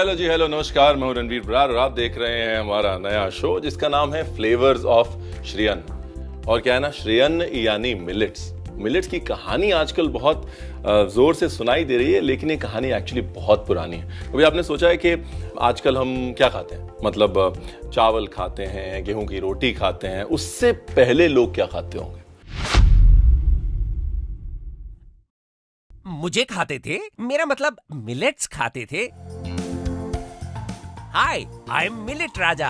Hello जी, hello, नमस्कार। मैं हूं रणवीर बरार और आप देख रहे हैं हमारा नया शो जिसका नाम है फ्लेवर्स ऑफ श्रीअन्न। और क्या है ना, श्रीअन्न यानी मिलेट्स। मिलेट्स की कहानी आजकल बहुत जोर से सुनाई दे रही है, लेकिन ये कहानी एक्चुअली बहुत पुरानी है। कभी आपने सोचा है कि आजकल हम क्या खाते हैं? मतलब चावल खाते हैं, गेहूं की रोटी खाते हैं, उससे पहले लोग क्या खाते होंगे? मुझे खाते थे, मेरा मतलब मिलेट्स खाते थे। हाय, आई एम मिलेट राजा।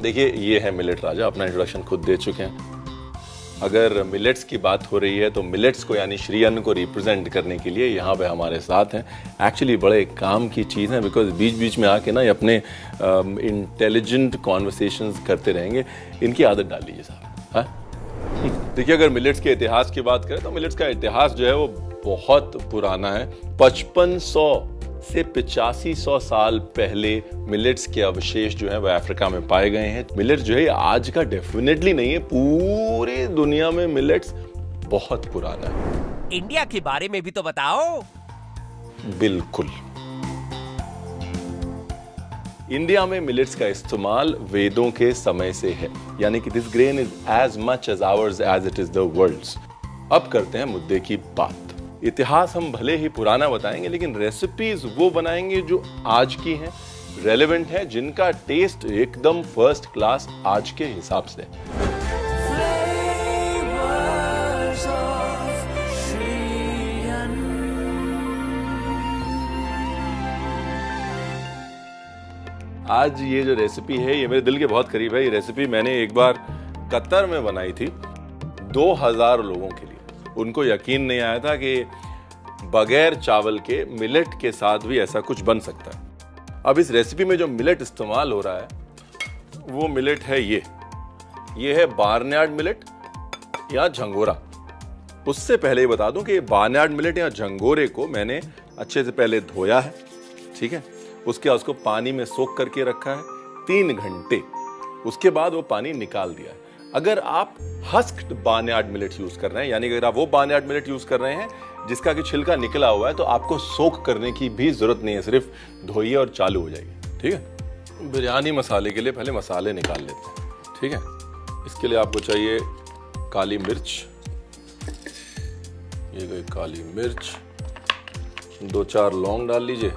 देखिए, ये है मिलेट राजा, अपना इंट्रोडक्शन खुद दे चुके हैं। अगर मिलेट्स की बात हो रही है तो मिलेट्स को यानी श्रीअन्न को रिप्रेजेंट करने के लिए यहाँ पे हमारे साथ हैं। एक्चुअली बड़े काम की चीज़ है, बिकॉज बीच बीच में आके ना ये अपने इंटेलिजेंट कॉन्वर्सेशंस करते रहेंगे। इनकी आदत डाल लीजिए साहब। हाँ, देखिए, अगर मिलेट्स के इतिहास की बात करें तो मिलेट्स का इतिहास जो है वो बहुत पुराना है। 5500 से 8500 साल पहले मिलेट्स के अवशेष जो है वो अफ्रीका में पाए गए हैं। मिलेट्स जो है आज का डेफिनेटली नहीं है, पूरी दुनिया में मिलेट्स बहुत पुराना है। इंडिया के बारे में भी तो बताओ। बिल्कुल, इंडिया में मिलेट्स का इस्तेमाल वेदों के समय से है, यानी कि this grain is as much as ours as it is the world's. अब करते हैं मुद्दे की बात। इतिहास हम भले ही पुराना बताएंगे, लेकिन रेसिपीज वो बनाएंगे जो आज की हैं, रेलेवेंट है, जिनका टेस्ट एकदम फर्स्ट क्लास आज के हिसाब से। आज ये जो रेसिपी है ये मेरे दिल के बहुत करीब है। ये रेसिपी मैंने एक बार कतर में बनाई थी 2000 लोगों के लिए। उनको यकीन नहीं आया था कि बगैर चावल के मिलेट के साथ भी ऐसा कुछ बन सकता है। अब इस रेसिपी में जो मिलेट इस्तेमाल हो रहा है वो मिलेट है ये है बार्नयार्ड मिलेट या झंगोरा। उससे पहले ही बता दूं कि बार्नयार्ड मिलेट या झंगोरे को मैंने अच्छे से पहले धोया है, ठीक है। उसके बाद उसको पानी में सोख करके रखा है 3 घंटे। उसके बाद वो पानी निकाल दिया है। अगर आप हस्क्ड बार्नयार्ड मिलेट यूज कर रहे हैं, यानी अगर आप वो बार्नयार्ड मिलेट यूज कर रहे हैं जिसका कि छिलका निकला हुआ है, तो आपको सोख करने की भी जरूरत नहीं है, सिर्फ धोइए और चालू हो जाएगी, ठीक है। बिरयानी मसाले के लिए पहले मसाले निकाल लेते हैं, ठीक है। इसके लिए आपको चाहिए काली मिर्च, ये गई काली मिर्च, 2-4 लौंग डाल लीजिए,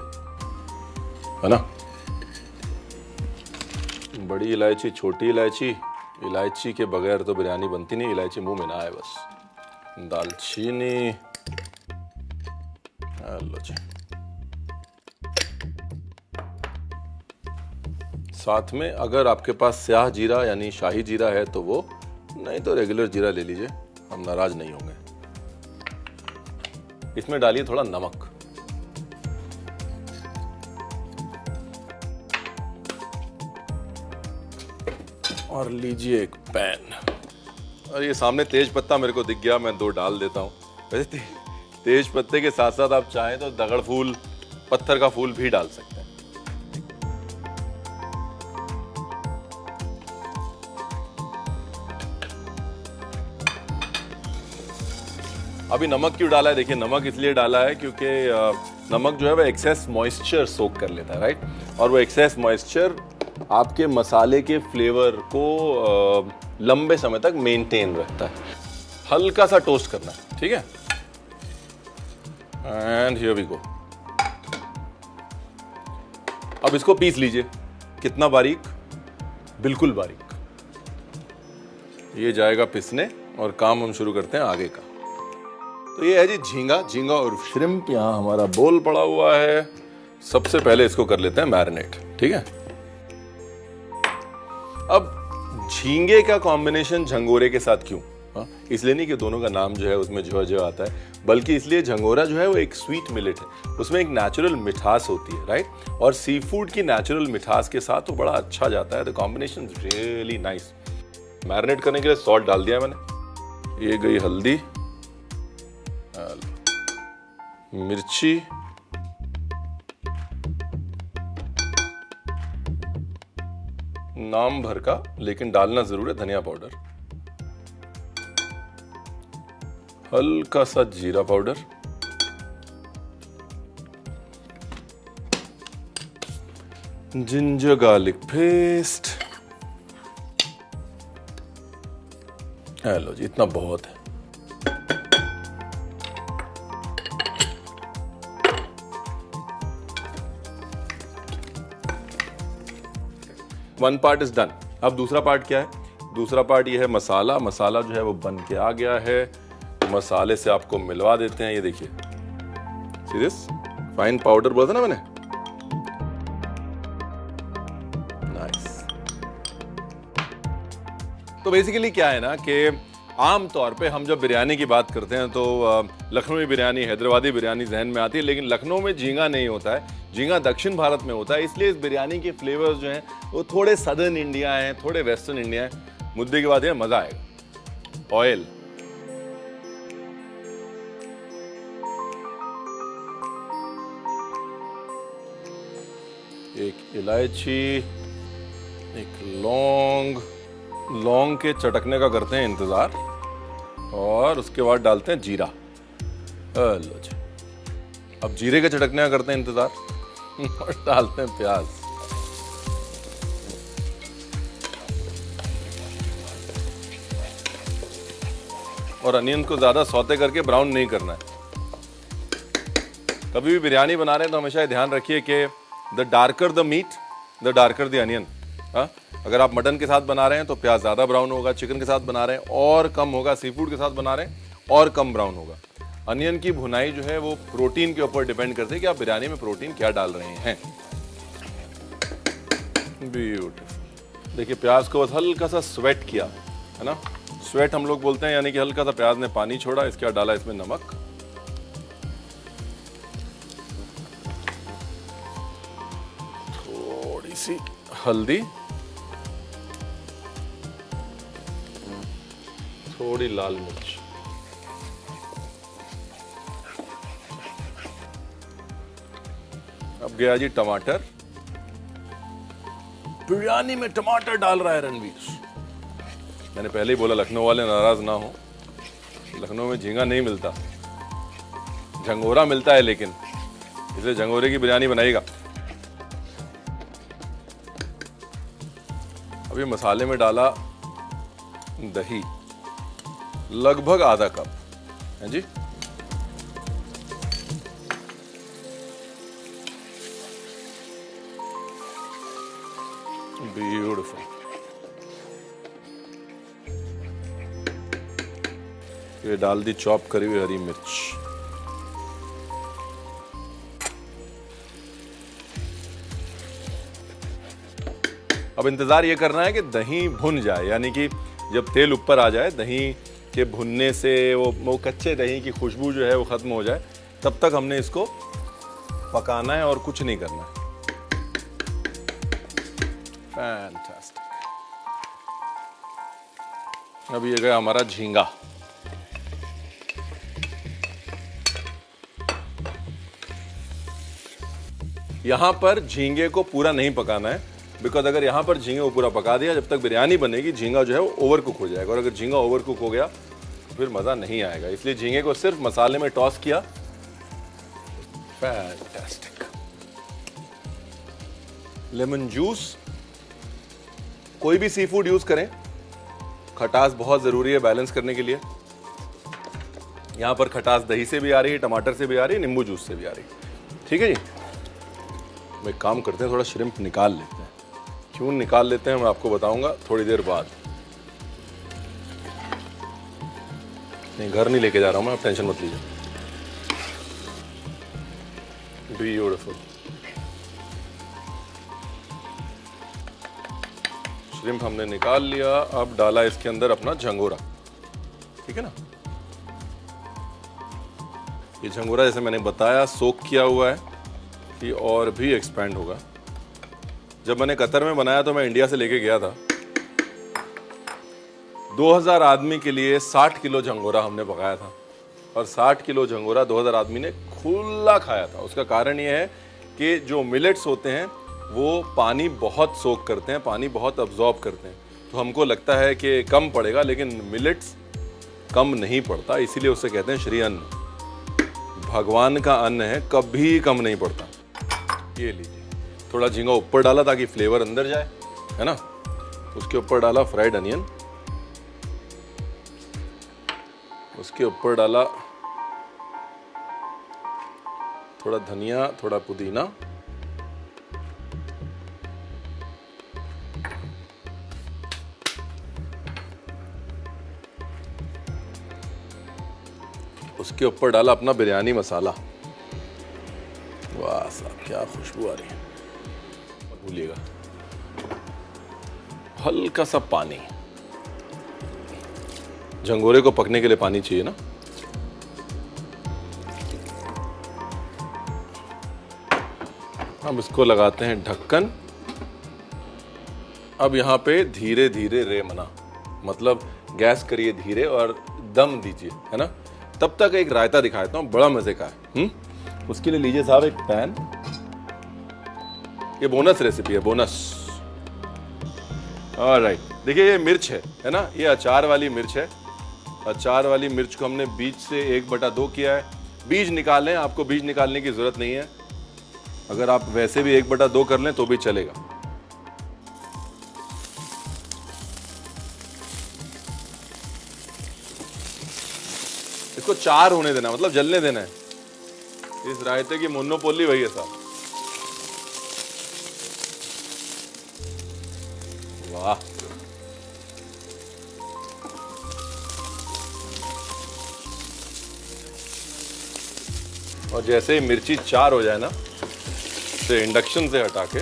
है ना। बड़ी इलायची, छोटी इलायची, इलायची के बगैर तो बिरयानी बनती नहीं, इलायची मुंह में ना आए बस। दालचीनी, लो जी। साथ में अगर आपके पास स्याह जीरा यानी शाही जीरा है तो वो, नहीं तो रेगुलर जीरा ले लीजिए, हम नाराज नहीं होंगे। इसमें डालिए थोड़ा नमक, और लीजिए एक पैन। और ये सामने तेज पत्ता मेरे को दिख गया, मैं 2 डाल देता हूँ। वैसे तेज पत्ते के साथ साथ आप चाहें तो दगड़ फूल, पत्थर का फूल भी डाल सकते हैं। अभी नमक क्यों डाला है? देखिए, नमक इसलिए डाला है क्योंकि नमक जो है वो एक्सेस मॉइस्चर सोक कर लेता है, राइट। और वो एक्सेस मॉइस्चर आपके मसाले के फ्लेवर को लंबे समय तक मेंटेन रखता है। हल्का सा टोस्ट करना है, ठीक है। And here we go. अब इसको पीस लीजिए। कितना बारीक? बिल्कुल बारीक। ये जाएगा पिसने और काम हम शुरू करते हैं आगे का। तो ये है जी झींगा और श्रिम्प। यहां हमारा बोल पड़ा हुआ है। सबसे पहले इसको कर लेते हैं मैरिनेट, ठीक है। अब झींगे का कॉम्बिनेशन झंगोरे के साथ क्यों? इसलिए नहीं कि दोनों का नाम जो है उसमें जो आता है, बल्कि इसलिए झंगोरा जो है वो एक स्वीट मिलेट है, उसमें एक नेचुरल मिठास होती है, राइट। और सी फूड की नेचुरल मिठास के साथ तो बड़ा अच्छा जाता है। The combination really nice. Marinate करने के लिए सॉल्ट डाल दिया मैंने, ये गई हल्दी, मिर्ची, नाम भर का लेकिन डालना जरूर है धनिया पाउडर, हल्का सा जीरा पाउडर, जिंजर गार्लिक पेस्ट। लो जी, इतना बहुत है। One part is done. अब दूसरा पार्ट क्या है? दूसरा पार्ट ये है मसाला। मसाला जो है वो बन के आ गया है। मसाले से आपको मिलवा देते हैं। ये देखिए, सी दिस फाइन पाउडर बोला था ना मैंने, नाइस। तो बेसिकली क्या है ना कि आम तौर पे हम जब बिरयानी की बात करते हैं तो लखनवी बिरयानी, हैदराबादी बिरयानी जहन में आती है, लेकिन लखनऊ में झींगा नहीं होता है। झींगा दक्षिण भारत में होता है, इसलिए इस बिरयानी के फ्लेवर्स जो हैं वो थोड़े सदर्न इंडिया हैं, थोड़े वेस्टर्न इंडिया हैं। मुद्दे की बात है, मजा आएगा। ऑयल, एक इलायची, एक लौंग। लौंग के चटकने का करते हैं इंतजार, और उसके बाद डालते हैं जीरा। लो जी, अब जीरे के चटकने का करते हैं इंतजार और डालते हैं प्याज। और अनियन को ज्यादा सौते करके ब्राउन नहीं करना है। कभी भी बिरयानी बना रहे हैं तो हमेशा ध्यान रखिए कि the darker the meat, the darker the onion. अगर आप मटन के साथ बना रहे हैं तो प्याज ज्यादा ब्राउन होगा, चिकन के साथ बना रहे हैं और कम होगा, सी फूड के साथ बना रहे हैं और कम ब्राउन होगा। अनियन की भुनाई जो है वो प्रोटीन के ऊपर डिपेंड करती है कि आप बिरयानी में प्रोटीन क्या डाल रहे हैं। ब्यूटीफुल। देखिए, प्याज को बस हल्का सा स्वेट किया है ना, स्वेट हम लोग बोलते हैं, यानी कि हल्का सा प्याज ने पानी छोड़ा। इसके बाद डाला इसमें नमक, थोड़ी सी हल्दी, थोड़ी लाल मिर्च, अब गया जी टमाटर। बिरयानी में टमाटर डाल रहा है रणवीर। मैंने पहले ही बोला लखनऊ वाले नाराज ना हो, लखनऊ में झींगा नहीं मिलता, झंगोरा मिलता है, लेकिन इसलिए झंगोरे की बिरयानी बनाएगा। अभी मसाले में डाला दही, लगभग आधा कप है जी। ब्यूटीफुल। ये डाल दी चॉप करी हुई हरी मिर्च। अब इंतजार ये करना है कि दही भुन जाए, यानी कि जब तेल ऊपर आ जाए, दही के भुनने से वो कच्चे दही की खुशबू जो है वो खत्म हो जाए, तब तक हमने इसको पकाना है और कुछ नहीं करना है। फैंटास्टिक। अब ये गया हमारा झींगा। यहां पर झींगे को पूरा नहीं पकाना है, बिकॉज अगर यहां पर झींगे को पूरा पका दिया, जब तक बिरयानी बनेगी झींगा जो है वो ओवर कुक हो जाएगा, और अगर झींगा ओवर कुक हो गया तो फिर मजा नहीं आएगा। इसलिए झींगे को सिर्फ मसाले में टॉस किया। फैंटास्टिक। लेमन जूस, कोई भी सी फूड यूज करें, खटास बहुत जरूरी है बैलेंस करने के लिए। यहां पर खटास दही से भी आ रही है, टमाटर से भी आ रही है, नींबू जूस से भी आ रही है। ठीक है जी। एक काम करते हैं, थोड़ा श्रिम्प निकाल लेते हैं। क्यों निकाल लेते हैं मैं आपको बताऊंगा थोड़ी देर बाद। नहीं, घर नहीं लेके जा रहा हूं मैं, आप टेंशन मत लीजिए। ब्यूटीफुल। श्रिम्प हमने निकाल लिया। अब डाला इसके अंदर अपना झंगोरा। ठीक है ना। ये झंगोरा जैसे मैंने बताया सोक किया हुआ है, कि और भी एक्सपैंड होगा। जब मैंने कतर में बनाया तो मैं इंडिया से लेके गया था। 2000 आदमी के लिए 60 किलो झंगोरा हमने पकाया था, और 60 किलो झंगोरा 2000 आदमी ने खुला खाया था। उसका कारण ये है कि जो मिलेट्स होते हैं वो पानी बहुत सोक करते हैं, पानी बहुत अब्जॉर्ब करते हैं। तो हमको लगता है कि कम पड़ेगा, लेकिन मिलेट्स कम नहीं पड़ता, इसीलिए उसे कहते हैं श्री अन्न। भगवान का अन्न है, कभी कम नहीं पड़ता। ये लीजिए, थोड़ा झींगा ऊपर डाला ताकि फ्लेवर अंदर जाए, है ना। उसके ऊपर डाला फ्राइड अनियन, उसके ऊपर डाला थोड़ा धनिया, थोड़ा पुदीना, उसके ऊपर डाला अपना बिरयानी मसाला। वाह साहब क्या खुशबू आ रही है। और भूलिएगा हल्का सा पानी, झंगोरे को पकने के लिए पानी चाहिए ना। हम इसको लगाते हैं ढक्कन। अब यहाँ पे धीरे धीरे रेमना, मतलब गैस करिए धीरे और दम दीजिए, है ना। तब तक एक रायता दिखा देता हूँ, बड़ा मजे का है। उसके लिए लीजिए साहब एक पैन। ये बोनस रेसिपी है, बोनस। ऑलराइट, देखिए ये मिर्च है ना, ये अचार वाली मिर्च है। अचार वाली मिर्च को हमने बीज से 1/2 किया है। बीज निकालें, आपको बीज निकालने की जरूरत नहीं है। अगर आप वैसे भी 1/2 कर लें तो भी चलेगा। इसको 4 होने देना, मतलब जलने देना है। इस रायते की मोनोपोली वही है साहब। वाह, और जैसे ही मिर्ची 4 हो जाए ना, तो इंडक्शन से हटा के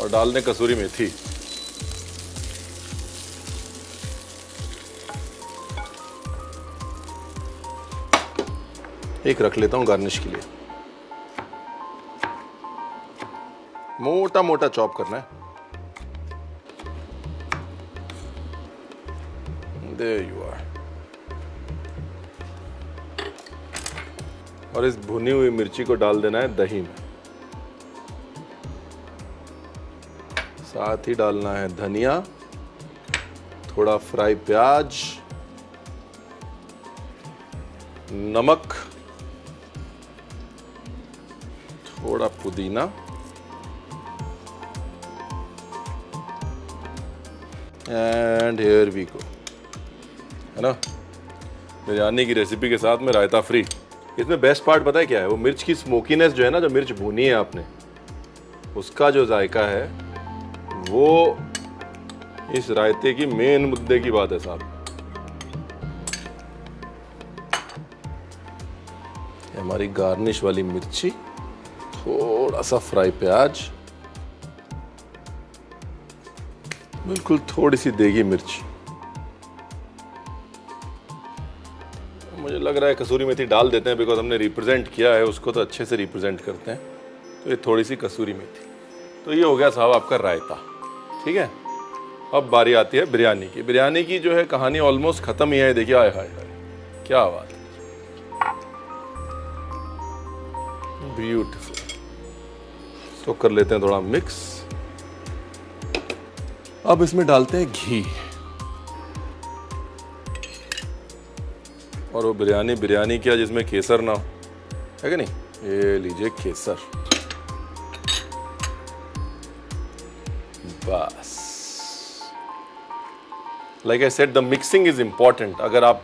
और डाल दें कसूरी मेथी। एक रख लेता हूं गार्निश के लिए। मोटा मोटा चॉप करना है। There you are। और इस भुनी हुई मिर्ची को डाल देना है दही में। साथ ही डालना है धनिया, थोड़ा फ्राई प्याज, नमक, थोड़ा पुदीना, एंड हियर वी गो, है ना। बिरयानी की रेसिपी के साथ में रायता फ्री। इसमें बेस्ट पार्ट पता है क्या है? वो मिर्च की स्मोकीनेस जो है ना, जो मिर्च भुनी है आपने, उसका जो जायका है वो इस रायते की मेन मुद्दे की बात है साहब। हमारी गार्निश वाली मिर्ची, थोड़ा सा फ्राई प्याज, बिल्कुल थोड़ी सी देगी मिर्च। मुझे लग रहा है कसूरी मेथी डाल देते हैं, बिकॉज हमने रिप्रेजेंट किया है उसको, तो अच्छे से रिप्रेजेंट करते हैं। तो ये थोड़ी सी कसूरी मेथी। तो ये हो गया साहब आपका रायता, ठीक है। अब बारी आती है बिरयानी की। बिरयानी की जो है कहानी ऑलमोस्ट खत्म ही है। देखिए, आय हाय हाय क्या बात, ब्यूटीफुल। तो कर लेते हैं थोड़ा मिक्स। अब इसमें डालते हैं घी, और वो बिरयानी क्या जिसमें केसर ना हो, है कि नहीं। ये लीजिए केसर, बस। Like I said, the mixing is important. अगर आप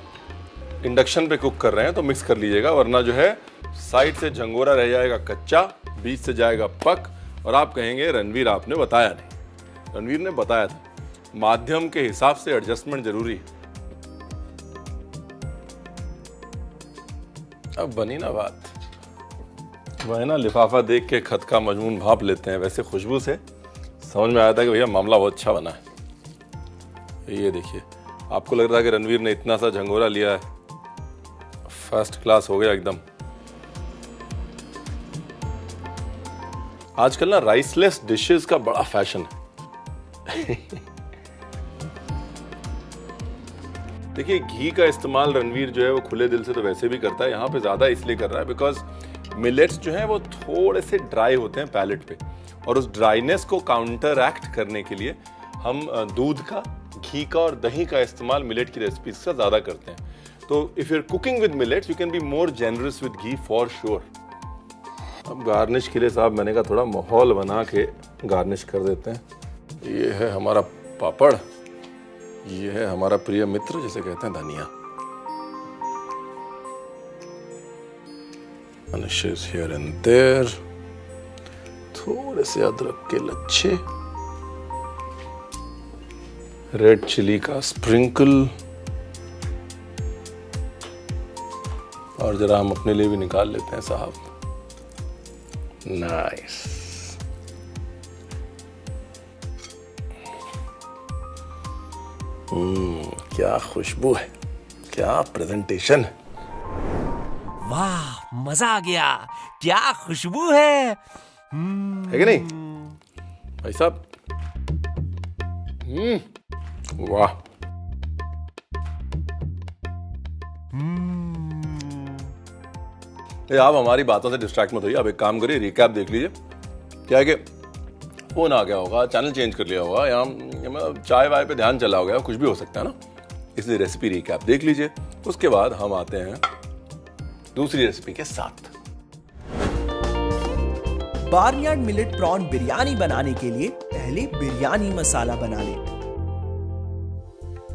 इंडक्शन पे कुक कर रहे हैं तो मिक्स कर लीजिएगा, वरना जो है साइड से झंगोरा रह जाएगा कच्चा, बीच से जाएगा पक, और आप कहेंगे रणवीर आपने बताया नहीं। रणवीर ने बताया था, माध्यम के हिसाब से एडजस्टमेंट जरूरी है। अब बनी ना बात, वह ना लिफाफा देख के खत का मजमून भाप लेते हैं, वैसे खुशबू से समझ में आया था कि भैया मामला बहुत अच्छा बना है। ये देखिए, आपको लग रहा है कि रणवीर ने इतना सा झंगोरा लिया है, फर्स्ट क्लास हो गया एकदम। आजकल ना राइसलेस डिशेस का बड़ा फैशन है। देखिए, घी का इस्तेमाल रणवीर जो है वो खुले दिल से तो वैसे भी करता है, यहाँ पे ज्यादा इसलिए कर रहा है बिकॉज मिलेट्स जो है वो थोड़े से ड्राई होते हैं पैलेट पे, और उस ड्राइनेस को काउंटर एक्ट करने के लिए हम दूध का, घी का और दही का इस्तेमाल मिलेट की रेसिपीज का ज्यादा करते हैं। तो if you are cooking with millets, you can be more generous with ghee for sure. अब गार्निश के लिए साहब मैंने कहा थोड़ा माहौल बना के गार्निश कर देते हैं। ये है हमारा पापड़, ये है हमारा प्रिय मित्र जिसे कहते हैं धनिया। हियर एंड देयर, थोड़े से अदरक के लच्छे, रेड चिली का स्प्रिंकल, और जरा हम अपने लिए भी निकाल लेते हैं साहब। नाइस। क्या खुशबू है, क्या प्रेजेंटेशन है। वाह, मजा आ गया। क्या खुशबू है। है कि नहीं भाई साहब? वाह। आप हमारी बातों से डिस्ट्रैक्ट मत होइए, आप एक काम करिए, रिकैप देख लीजिए। क्या है कि फोन आ गया होगा, चैनल चेंज कर लिया होगा, या मतलब चाय वाय पे ध्यान चला होगा, कुछ भी हो सकता है ना, इसलिए रेसिपी रिकैप देख लीजिए। उसके बाद हम आते हैं दूसरी रेसिपी के साथ। बार्नयार्ड मिलेट प्रॉन बिरयानी बनाने के लिए पहले बिरयानी मसाला बना लें।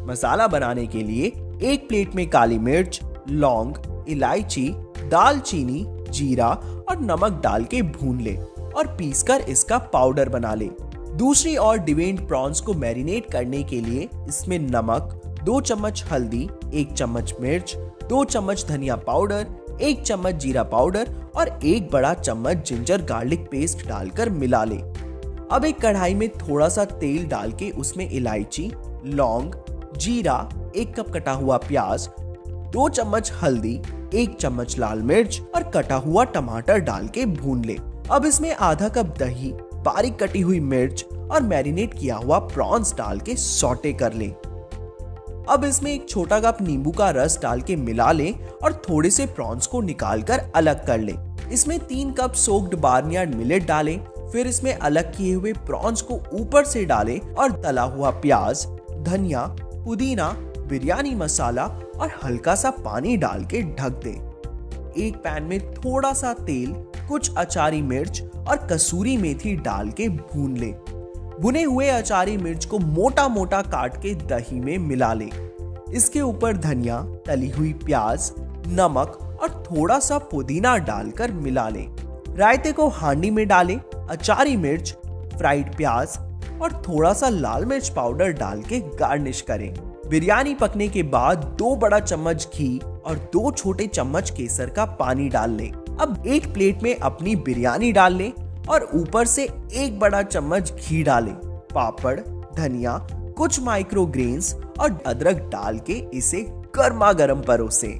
मसाला बनाने के लिए एक प्लेट में काली मिर्च, लौंग, इलायची, दालचीनी, जीरा और नमक डाल के भून ले और पीसकर इसका पाउडर बना ले। दूसरी ओर डिवेन्ड प्रॉन्स को मैरिनेट करने के लिए इसमें नमक, 2 चम्मच हल्दी, 1 चम्मच मिर्च, 2 चम्मच धनिया पाउडर, 1 चम्मच जीरा पाउडर और 1 बड़ा चम्मच जिंजर गार्लिक पेस्ट डालकर मिला ले। अब एक कढ़ाई में थोड़ा सा तेल डाल के उसमें इलायची, लौंग, जीरा, 1 कप कटा हुआ प्याज, 2 चम्मच हल्दी, 1 चम्मच लाल मिर्च और कटा हुआ टमाटर डाल के भून ले। अब इसमें आधा कप दही, बारीक कटी हुई मिर्च और मैरिनेट किया हुआ प्रॉन्स डाल के सौटे कर ले। अब इसमें एक छोटा कप नींबू का रस डाल के मिला ले और थोड़े से प्रॉन्स को निकाल कर अलग कर ले। इसमें 3 कप सोक्ड बार्नयार्ड मिलेट डालें, फिर इसमें अलग किए हुए प्रॉन्स को ऊपर से डालें और तला हुआ प्याज, धनिया, पुदीना, बिरयानी मसाला और हल्का सा पानी डाल के ढक दें। एक पैन में थोड़ा सा तेल, कुछ अचारी मिर्च और कसूरी मेथी डाल के भून ले। भुने हुए अचारी मिर्च को मोटा मोटा काट के दही में मिला ले। इसके ऊपर धनिया, तली हुई प्याज, नमक और थोड़ा सा पुदीना डालकर मिला ले। रायते को हांडी में डालें, अचारी मिर्च, फ्राइड प्याज और थोड़ा सा लाल मिर्च पाउडर डाल के गार्निश करें। बिरयानी पकने के बाद 2 बड़ा चम्मच घी और 2 छोटे चम्मच केसर का पानी डाल लें। अब एक प्लेट में अपनी बिरयानी डाल लें और ऊपर से 1 बड़ा चम्मच घी डालें। पापड़, धनिया, कुछ माइक्रो ग्रेन्स और अदरक डाल के इसे गर्मा गर्म परोसें।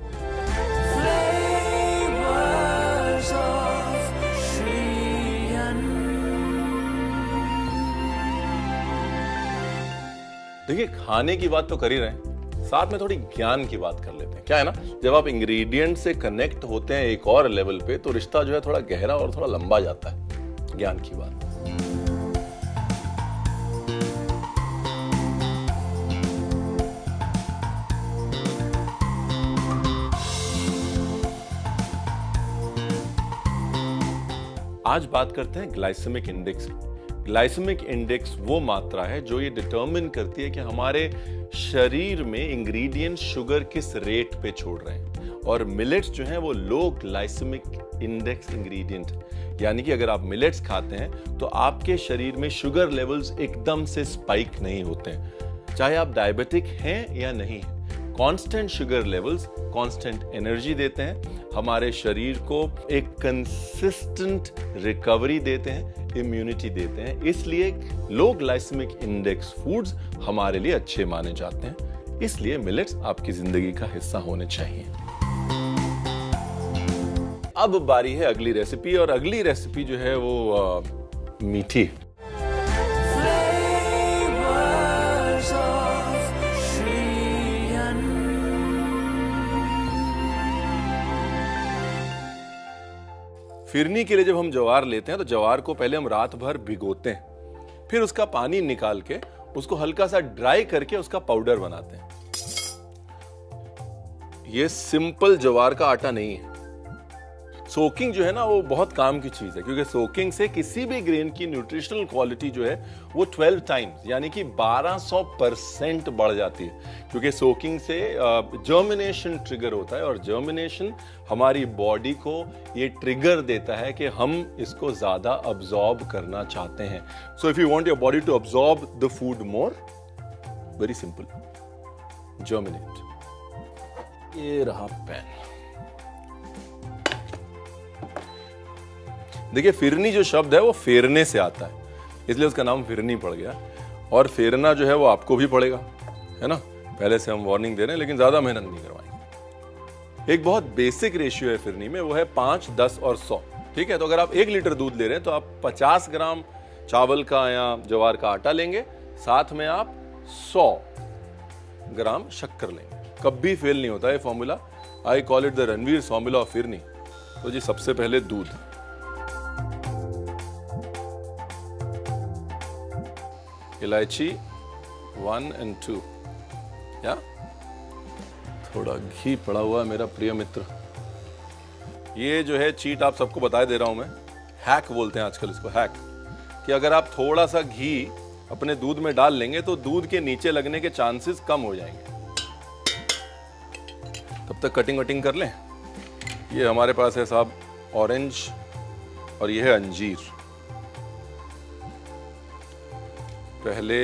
देखिए, खाने की बात तो कर ही रहे हैं, साथ में थोड़ी ज्ञान की बात कर लेते हैं। क्या है ना, जब आप इंग्रेडिएंट से कनेक्ट होते हैं एक और लेवल पे, तो रिश्ता जो है थोड़ा गहरा और थोड़ा लंबा जाता है। ज्ञान की बात। आज बात करते हैं ग्लाइसेमिक इंडेक्स की। ग्लाइसेमिक इंडेक्स वो मात्रा है जो ये डिटरमिन करती है कि हमारे शरीर में इंग्रेडिएंट शुगर किस रेट पे छोड़ रहे हैं। और मिलेट्स जो हैं वो लो ग्लाइसेमिक इंडेक्स इंग्रेडिएंट, यानी कि अगर आप मिलेट्स खाते हैं तो आपके शरीर में शुगर लेवल्स एकदम से स्पाइक नहीं होते हैं, चाहे आप डायबिटिक हैं या नहीं हैं। Constant sugar levels constant energy देते हैं, हमारे शरीर को एक कंसिस्टेंट रिकवरी देते हैं, इम्यूनिटी देते हैं। इसलिए लो ग्लाइसेमिक इंडेक्स फूड्स हमारे लिए अच्छे माने जाते हैं। इसलिए मिलेट्स आपकी जिंदगी का हिस्सा होने चाहिए। अब बारी है अगली रेसिपी, और अगली रेसिपी जो है वो मीठी। फिरनी के लिए जब हम ज्वार लेते हैं तो ज्वार को पहले हम रात भर भिगोते हैं, फिर उसका पानी निकाल के उसको हल्का सा ड्राई करके उसका पाउडर बनाते हैं। ये सिंपल ज्वार का आटा नहीं है। सोकिंग जो है ना वो बहुत काम की चीज है, क्योंकि सोकिंग से किसी भी ग्रेन की न्यूट्रिशनल क्वालिटी जो है वो 12 टाइम्स यानी कि 1200% बढ़ जाती है। क्योंकि सोकिंग से जर्मिनेशन ट्रिगर होता है और जर्मिनेशन हमारी बॉडी को ये ट्रिगर देता है कि हम इसको ज्यादा अब्सॉर्ब करना चाहते हैं। So if you want your body to absorb the food more, very simple, germinate. ये रहा पेन। देखिए फिरनी जो शब्द है वो फेरने से आता है, इसलिए उसका नाम फिरनी पड़ गया। और फेरना जो है वो आपको भी पड़ेगा, है ना। पहले से हम वार्निंग दे रहे हैं, लेकिन ज्यादा मेहनत नहीं करवाएंगे। एक बहुत बेसिक रेशियो है फिरनी में, वो है 5, 10 और 100। ठीक है, तो अगर आप 1 लीटर दूध ले रहे हैं तो आप 50 ग्राम चावल का या ज्वार का आटा लेंगे, साथ में आप 100 ग्राम शक्कर लेंगे। कभी फेल नहीं होता है formula. I call it the Ranveer formula of phirni. तो जी सबसे पहले दूध, इलायची 1 और 2, या थोड़ा घी पड़ा हुआ है मेरा प्रिय मित्र। ये जो है चीट आप सबको बता दे रहा हूं मैं, हैक बोलते हैं आजकल इसको, हैक, कि अगर आप थोड़ा सा घी अपने दूध में डाल लेंगे तो दूध के नीचे लगने के चांसेस कम हो जाएंगे। तब तक कटिंग वटिंग कर लें। ये हमारे पास है साहब ऑरेंज और ये है अंजीर। पहले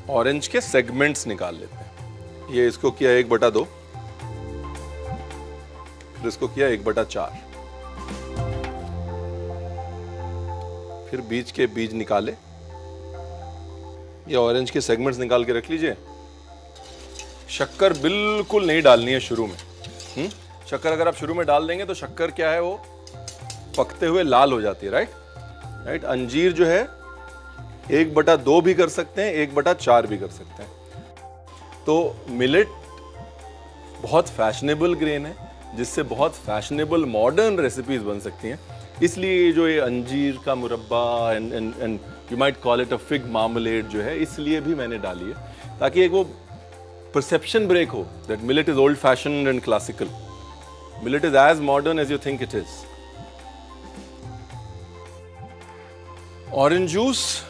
ऑरेंज के सेगमेंट्स निकाल लेते हैं। ये इसको किया 1/2, फिर इसको किया 1/4, फिर बीज के बीज निकाले। ये ऑरेंज के सेगमेंट्स निकाल के रख लीजिए। शक्कर बिल्कुल नहीं डालनी है शुरू में। शक्कर अगर आप शुरू में डाल देंगे तो शक्कर क्या है, वो पकते हुए लाल हो जाती है। राइट। अंजीर जो है 1/2 भी कर सकते हैं, 1/4 भी कर सकते हैं। तो मिलेट बहुत फैशनेबल ग्रेन है, जिससे बहुत फैशनेबल मॉडर्न रेसिपीज बन सकती हैं। इसलिए जो ये अंजीर का मुरब्बा and you might call it a fig marmalade जो है, इसलिए भी मैंने डाली है, ताकि एक वो परसेप्शन ब्रेक हो that millet is old fashioned and classical. Millet is as modern as you think it is. Orange juice,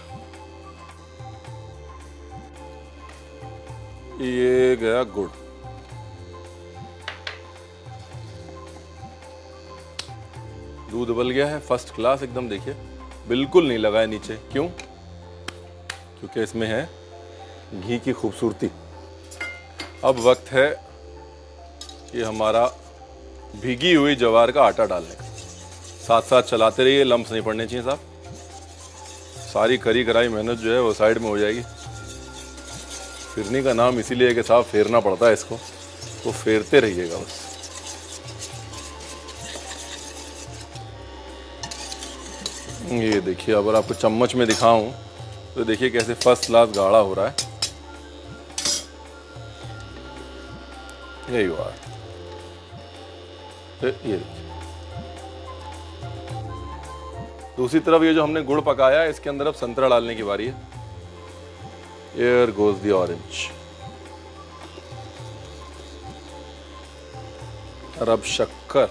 ये गया गुड़। दूध उबल गया है फर्स्ट क्लास एकदम, देखिए बिल्कुल नहीं लगा है नीचे। क्यों? क्योंकि इसमें है घी की खूबसूरती। अब वक्त है कि हमारा भीगी हुई ज्वार का आटा डालने का। साथ साथ चलाते रहिए, लम्स नहीं पड़ने चाहिए साहब। सारी करी कराई मेहनत जो है वो साइड में हो जाएगी। फिरनी का नाम इसीलिए है कि साहब फेरना पड़ता है इसको, तो फेरते रहिएगा बस। ये देखिए, अगर आपको चम्मच में दिखाऊं तो देखिए कैसे फर्स्ट क्लास गाढ़ा हो रहा है। यही हुआ है। ये देखिए, दूसरी तरफ ये जो हमने गुड़ पकाया है, इसके अंदर अब संतरा डालने की बारी है। Here goes the orange. और अब शक्कर।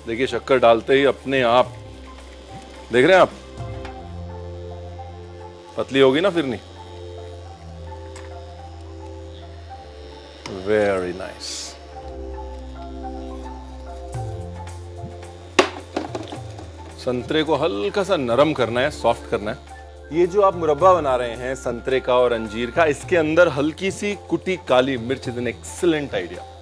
देखिए शक्कर डालते ही अपने आप, देख रहे हैं आप, पतली होगी ना फिरनी। Very nice. संतरे को हल्का सा नरम करना है, सॉफ्ट करना है। ये जो आप मुरब्बा बना रहे हैं संतरे का और अंजीर का, इसके अंदर हल्की सी कुटी काली मिर्च is an excellent idea.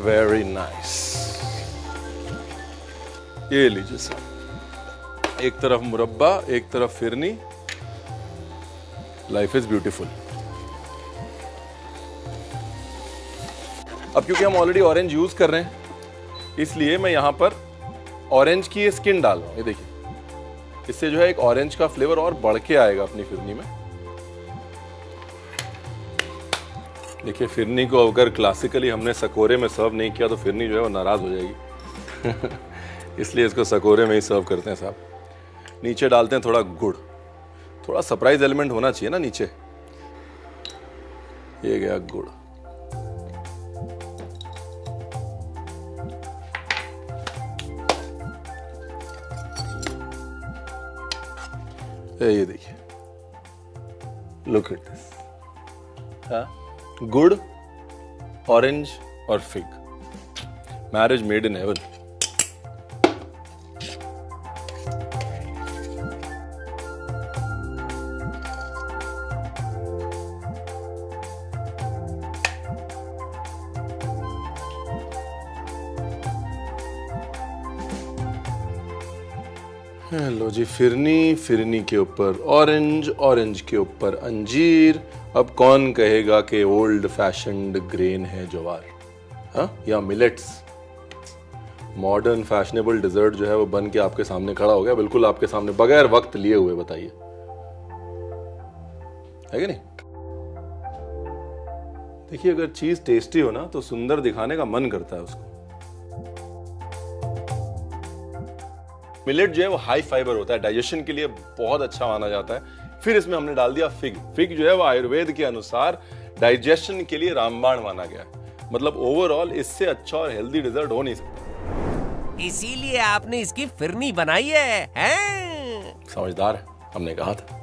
Very nice. ये लीजिए सर, एक तरफ मुरब्बा, एक तरफ फिरनी। Life is beautiful. अब क्योंकि हम ऑलरेडी ऑरेंज यूज कर रहे हैं, इसलिए मैं यहां पर ऑरेंज की ये स्किन डाल रहा हूं। ये देखिए, इससे जो है एक ऑरेंज का फ्लेवर और बढ़ के आएगा अपनी फिरनी में। देखिए, फिरनी को अगर क्लासिकली हमने सकोरे में सर्व नहीं किया तो फिरनी जो है वो नाराज हो जाएगी। इसलिए इसको सकोरे में ही सर्व करते हैं साहब। नीचे डालते हैं थोड़ा गुड़, थोड़ा सरप्राइज एलिमेंट होना चाहिए ना नीचे। ये गया गुड़। ये देखिए, लुक एट दिस। हाँ, गुड़, ऑरेंज और fig, marriage made in heaven. लो जी, फिरनी, फिरनी के ऊपर ऑरेंज, ऑरेंज के ऊपर अंजीर। अब कौन कहेगा कि ओल्ड फैशन्ड ग्रेन है ज्वार, हाँ, या मिलेट्स। मॉडर्न फैशनेबल डिजर्ट जो है वो बन के आपके सामने खड़ा हो गया, बिल्कुल आपके सामने, बगैर वक्त लिए हुए। बताइए, है कि नहीं? देखिए, अगर चीज टेस्टी हो ना तो सुंदर दिखाने का मन करता है उसको। मिलेट जो है वो हाई फाइबर होता है, डाइजेशन के लिए बहुत अच्छा माना जाता है। फिर इसमें हमने डाल दिया फिग। फिग जो है वो आयुर्वेद के अनुसार डाइजेशन के लिए रामबाण माना गया है। मतलब ओवरऑल इससे अच्छा और हेल्दी डिजर्ट हो नहीं सकता। इसीलिए आपने इसकी फिरनी बनाई है, हैं? समझदार है, हमने कहा था।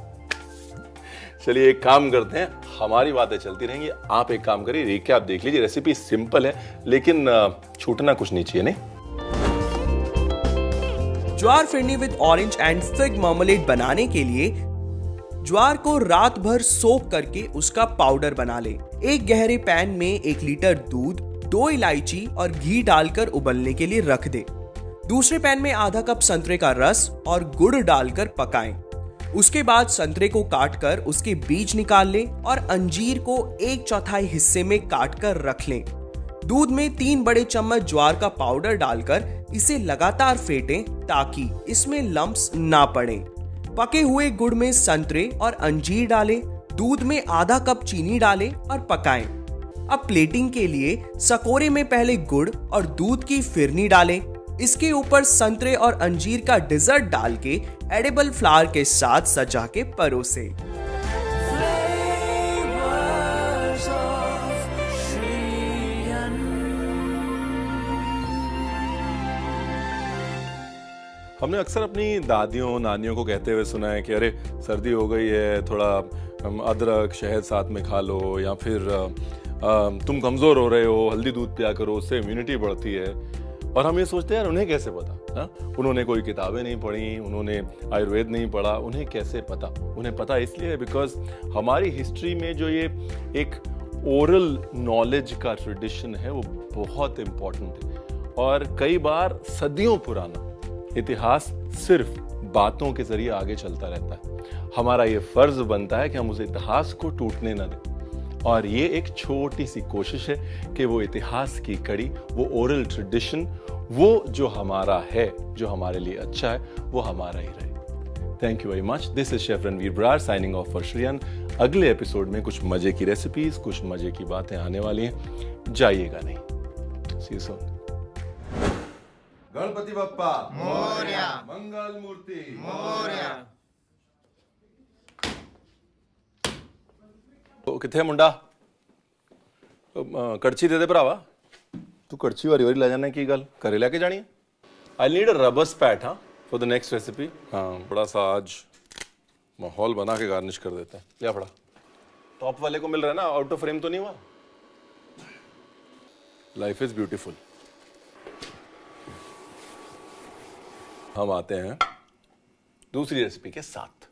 चलिए एक काम करते हैं, हमारी बातें चलती रहेंगी, आप एक काम करिए, रिकैप देख लीजिए। रेसिपी सिंपल है लेकिन छूटना कुछ नहीं चाहिए, नहीं? Jowar phirni with orange and fig marmalade बनाने के लिए ज्वार को रात भर सोक करके उसका पाउडर बना ले। एक गहरे पैन में 1 लीटर दूध, 2 इलायची और घी डालकर उबलने के लिए रख दे। दूसरे पैन में आधा कप संतरे का रस और गुड़ डालकर पकाएं। उसके बाद संतरे को काटकर उसके बीज निकाल लें और अंजीर को 1/4 हिस्से में काटकर रख लें। दूध में 3 बड़े चम्मच ज्वार का पाउडर डालकर इसे लगातार फेंटें ताकि इसमें लम्प्स ना पड़ें। पके हुए गुड़ में संतरे और अंजीर डालें, दूध में आधा कप चीनी डालें और पकाएं। अब प्लेटिंग के लिए सकोरे में पहले गुड़ और दूध की फिरनी डालें। इसके ऊपर संतरे और अंजीर का डिजर्ट डाल के एडिबल फ्लावर के साथ सजा के परोसे। हमने अक्सर अपनी दादियों नानियों को कहते हुए सुना है कि अरे सर्दी हो गई है, थोड़ा अदरक शहद साथ में खा लो, या फिर तुम कमज़ोर हो रहे हो, हल्दी दूध पिया करो, उससे इम्यूनिटी बढ़ती है। और हम ये सोचते हैं यार उन्हें कैसे पता, हाँ? उन्होंने कोई किताबें नहीं पढ़ी, उन्होंने आयुर्वेद नहीं पढ़ा, उन्हें कैसे पता? उन्हें पता इसलिए बिकॉज हमारी हिस्ट्री में जो ये एक ओरल नॉलेज का ट्रेडिशन है वो बहुत इम्पोर्टेंट है। और कई बार सदियों पुराना इतिहास सिर्फ बातों के जरिए आगे चलता रहता है। हमारा ये फर्ज बनता है कि हम उस इतिहास को टूटने न दें। और ये एक छोटी सी कोशिश है कि वो इतिहास की कड़ी, वो ओरल ट्रेडिशन, वो जो हमारा है, जो हमारे लिए अच्छा है, वो हमारा ही रहे। Thank you very much. This is chef Ranveer Brar signing off for श्रियन। अगले एपिसोड में कुछ मजे की रेसिपीज, कुछ मजे की बातें आने वाली हैं, जाइएगा नहीं। सी यू सून। गणपति बप्पा मोरया, मंगल मूर्ति मोरया। किथे मुंडा, कड़छी दे दे भरावा। तू कड़छी वारी वारी ला जाना की गल घरे लेके जानी है। आई नीड अ रबर स्पैट, हाँ, फॉर द नेक्स्ट रेसिपी। हाँ, बड़ा सा आज माहौल बना के गार्निश कर देते हैं। या बड़ा टॉप वाले को मिल रहा है ना, आउट ऑफ फ्रेम तो नहीं हुआ। Life is beautiful. हम आते हैं दूसरी रेसिपी के साथ।